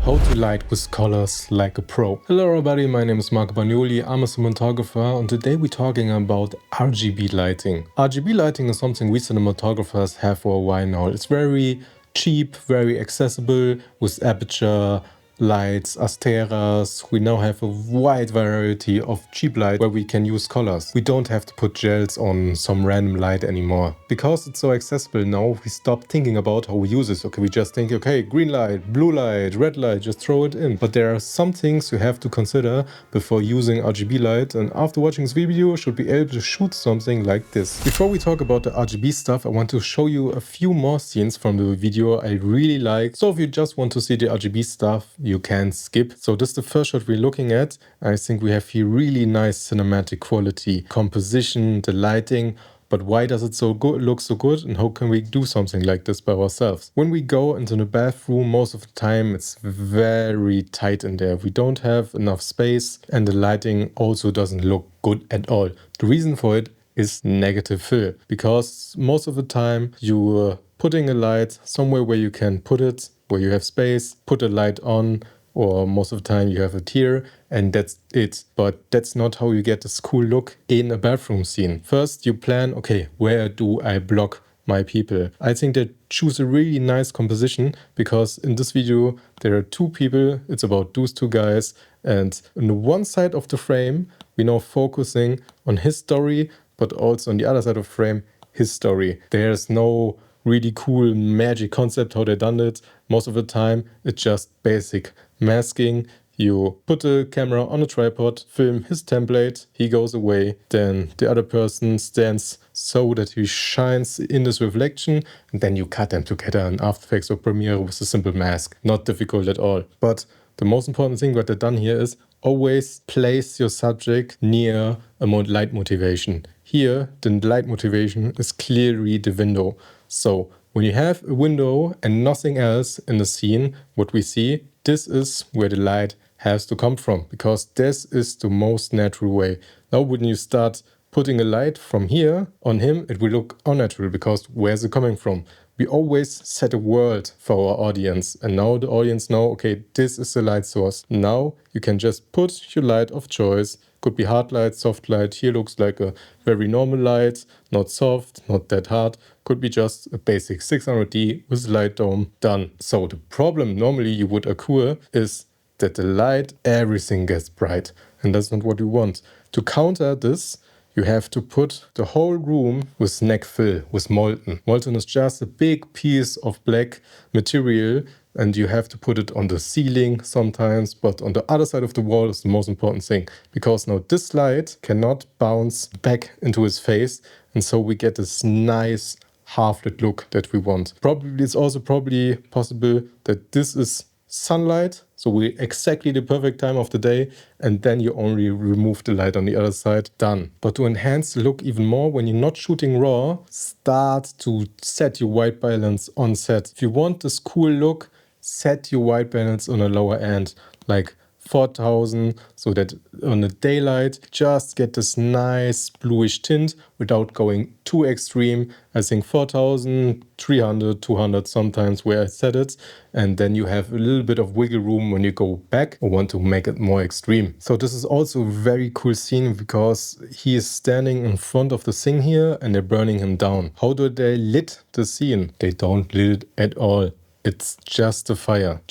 How to light with colors like a pro. Hello everybody, my name is Marco Bagnoli, I'm a cinematographer, and today we're talking about RGB lighting. RGB lighting is something we cinematographers have for a while now. It's very cheap, very accessible with Aputure, lights, Asteras. We now have a wide variety of cheap light where we can use colors. We don't have to put gels on some random light anymore. Because it's so accessible now, we stop thinking about how we use it. Okay, we just think, okay, green light, blue light, red light, just throw it in. But there are some things you have to consider before using RGB light, and after watching this video, you should be able to shoot something like this. Before we talk about the RGB stuff, I want to show you a few more scenes from the video I really like. So if you just want to see the RGB stuff, you can skip. So this is the first shot we're looking at. I think we have here really nice cinematic quality, composition, the lighting. But why does it look so good, and how can we do something like this by ourselves? When we go into the bathroom, most of the time it's very tight in there. We don't have enough space, and the lighting also doesn't look good at all. The reason for it is negative fill, because most of the time you're putting a light somewhere where you can put it, where you have space, put a light on, or most of the time you have it here, and that's it. But that's not how you get this cool look in a bathroom scene. First you plan, okay, where do I block my people? I think they choose a really nice composition, because in this video there are two people, it's about those two guys, and on the one side of the frame we're now focusing on his story, but also on the other side of the frame, his story. There's no really cool magic concept how they done it. Most of the time it's just basic masking. You put the camera on a tripod, film his template, he goes away, then the other person stands so that he shines in this reflection, and then you cut them together in After Effects or Premiere with a simple mask. Not difficult at all. But the most important thing what they've done here is always place your subject near a light motivation. Here, the light motivation is clearly the window. So when you have a window and nothing else in the scene, what we see, this is where the light has to come from, because this is the most natural way. Now when you start putting a light from here on him, it will look unnatural, because where's it coming from? We always set a world for our audience, and now the audience know, okay, this is the light source. Now you can just put your light of choice. Could be hard light, soft light. Here looks like a very normal light, not soft, not that hard. Could be just a basic 600D with light dome, done. So the problem normally you would occur is that the light, everything gets bright, and that's not what you want. To counter this, you have to put the whole room with neck fill, with molten. Molten is just a big piece of black material, and you have to put it on the ceiling sometimes, but on the other side of the wall is the most important thing, because now this light cannot bounce back into his face, and so we get this nice half-lit look that we want. Probably it's also probably possible that this is sunlight, so we exactly the perfect time of the day, and then you only remove the light on the other side, done. But to enhance the look even more, when you're not shooting raw, start to set your white balance on set. If you want this cool look, set your white balance on a lower end, like 4000, so that on the daylight just get this nice bluish tint without going too extreme. I think 4000, 300, 200 sometimes where I set it, and then you have a little bit of wiggle room when you go back or want to make it more extreme. So this is also a very cool scene, because he is standing in front of the thing here and they're burning him down. How do they lit the scene? They don't lit it at all. It's just a fire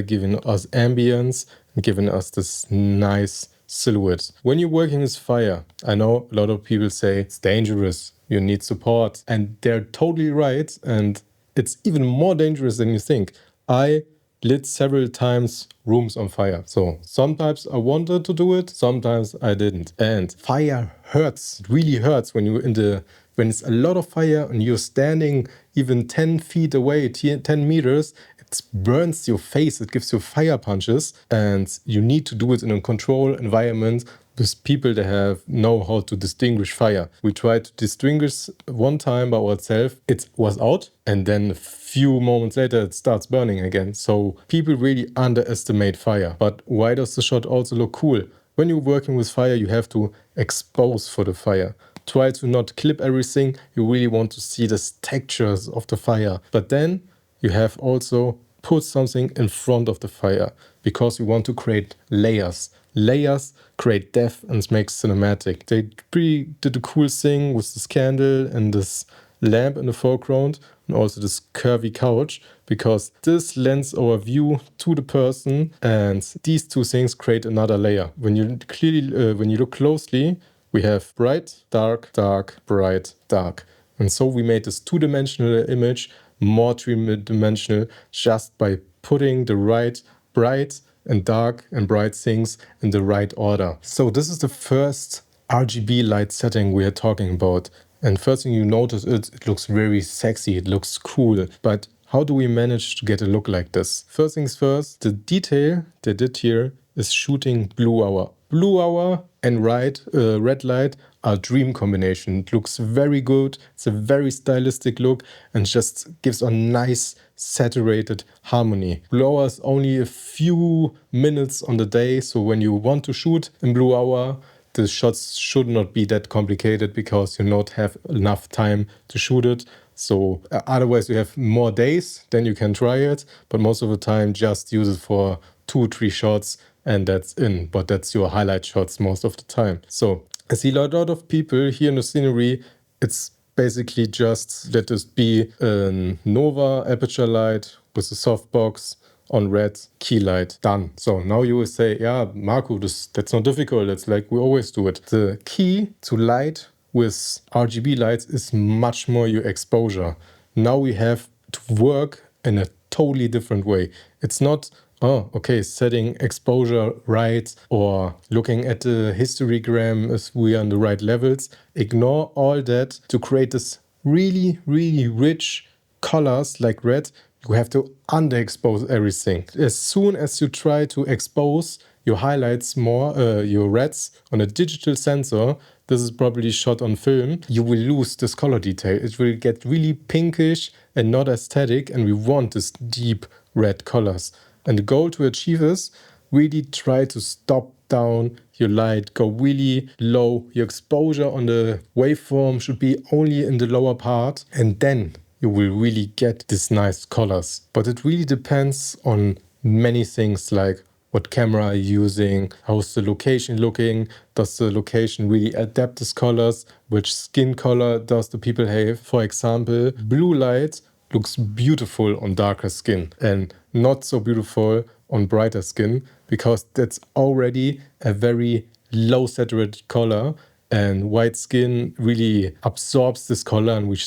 giving us ambience and giving us this nice silhouette. When you're working with fire, I know a lot of people say it's dangerous, you need support, and they're totally right, and it's even more dangerous than you think. I lit several times rooms on fire. So sometimes I wanted to do it, sometimes I didn't. And fire hurts. It really hurts when you're when it's a lot of fire and you're standing even 10 feet away, 10 meters, it burns your face, it gives you fire punches, and you need to do it in a controlled environment with people that know how to distinguish fire. We tried to distinguish one time by ourselves, it was out, and then a few moments later it starts burning again. So people really underestimate fire. But why does the shot also look cool? When you're working with fire, you have to expose for the fire. Try to not clip everything. You really want to see the textures of the fire. But then you have also put something in front of the fire because we want to create layers. Layers create depth and make cinematic. They really did a cool thing with this candle and this lamp in the foreground and also this curvy couch, because this lends our view to the person, and these two things create another layer. When you look closely, we have bright, dark, dark, bright, dark. And so we made this two-dimensional image more three-dimensional just by putting the right bright and dark and bright things in the right order. So this is the first RGB light setting we are talking about. And first thing you notice, it looks very sexy, it looks cool. But how do we manage to get a look like this? First things first, the detail they did here is shooting blue hour. Blue hour and red light are dream combination. It looks very good. It's a very stylistic look and just gives a nice saturated harmony. Blue hour is only a few minutes on the day, so when you want to shoot in blue hour, the shots should not be that complicated because you not have enough time to shoot it. So otherwise you have more days, then you can try it. But most of the time just use it for 2-3 shots and that's in. But that's your highlight shots most of the time. So I see a lot of people here in the scenery. It's basically just let this be a Nova aperture light with a softbox on red key light, done. So now you will say, yeah, Marco, that's not difficult. It's like we always do it. The key to light with RGB lights is much more your exposure. Now we have to work in a totally different way. It's not, oh, okay, setting exposure right or looking at the histogram if we are on the right levels. Ignore all that to create this really, really rich colors like red. You have to underexpose everything. As soon as you try to expose your highlights more, your reds on a digital sensor, this is probably shot on film, you will lose this color detail. It will get really pinkish and not aesthetic, and we want this deep red colors. And the goal to achieve is really try to stop down your light, go really low. Your exposure on the waveform should be only in the lower part, and then you will really get these nice colors. But it really depends on many things like what camera are you using, how's the location looking, does the location really adapt these colors, which skin color does the people have. For example, blue light looks beautiful on darker skin and not so beautiful on brighter skin because that's already a very low saturated color. And white skin really absorbs this color, and which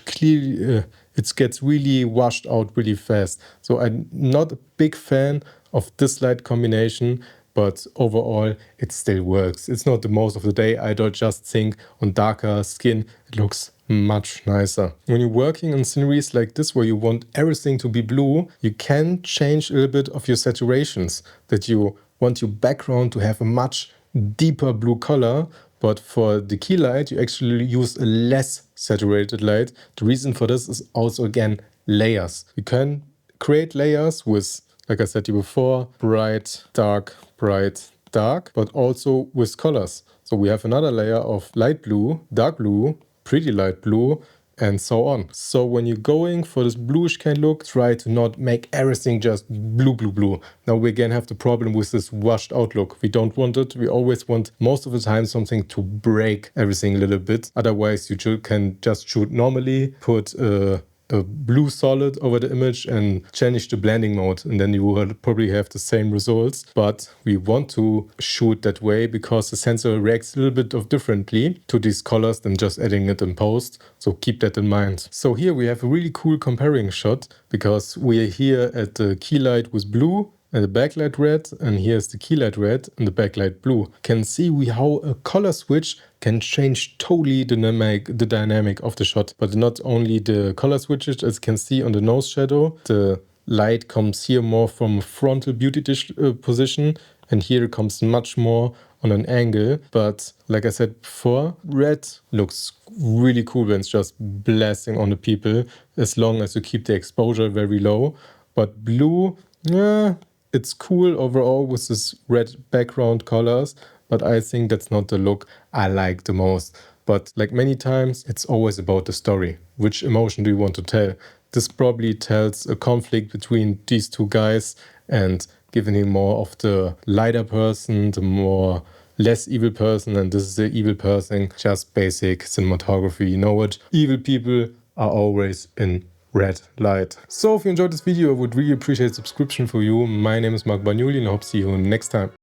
clearly it gets really washed out really fast. So I'm not a big fan of this light combination, but overall it still works. It's not the most of the day. I don't just think on darker skin it looks much nicer. When you're working in sceneries like this where you want everything to be blue, you can change a little bit of your saturations, that you want your background to have a much deeper blue color. But for the key light, you actually use a less saturated light. The reason for this is also, again, layers. You can create layers with, like I said to you before, bright, dark, but also with colors. So we have another layer of light blue, dark blue, pretty light blue, and so on. So when you're going for this bluish kind of look, try to not make everything just blue, blue, blue. Now we again have the problem with this washed out look. We don't want it. We always want most of the time something to break everything a little bit. Otherwise you can just shoot normally, put a blue solid over the image and change the blending mode, and then you will probably have the same results. But we want to shoot that way because the sensor reacts a little bit differently to these colors than just adding it in post. So keep that in mind. So here we have a really cool comparing shot because we are here at the key light with blue and the backlight red, and here's the key light red and the backlight blue. Can see how a color switch can change totally the dynamic of the shot. But not only the color switches, as you can see on the nose shadow, the light comes here more from a frontal beauty dish position, and here it comes much more on an angle. But like I said before, red looks really cool when it's just blasting on the people, as long as you keep the exposure very low. But blue, yeah, it's cool overall with this red background colors, but I think that's not the look I like the most. But like many times, it's always about the story. Which emotion do you want to tell? This probably tells a conflict between these two guys and giving him more of the lighter person, the more less evil person, and this is the evil person. Just basic cinematography, you know it. Evil people are always in red light. So if you enjoyed this video, I would really appreciate a subscription for you. My name is Mark Bagnoli and I hope to see you next time.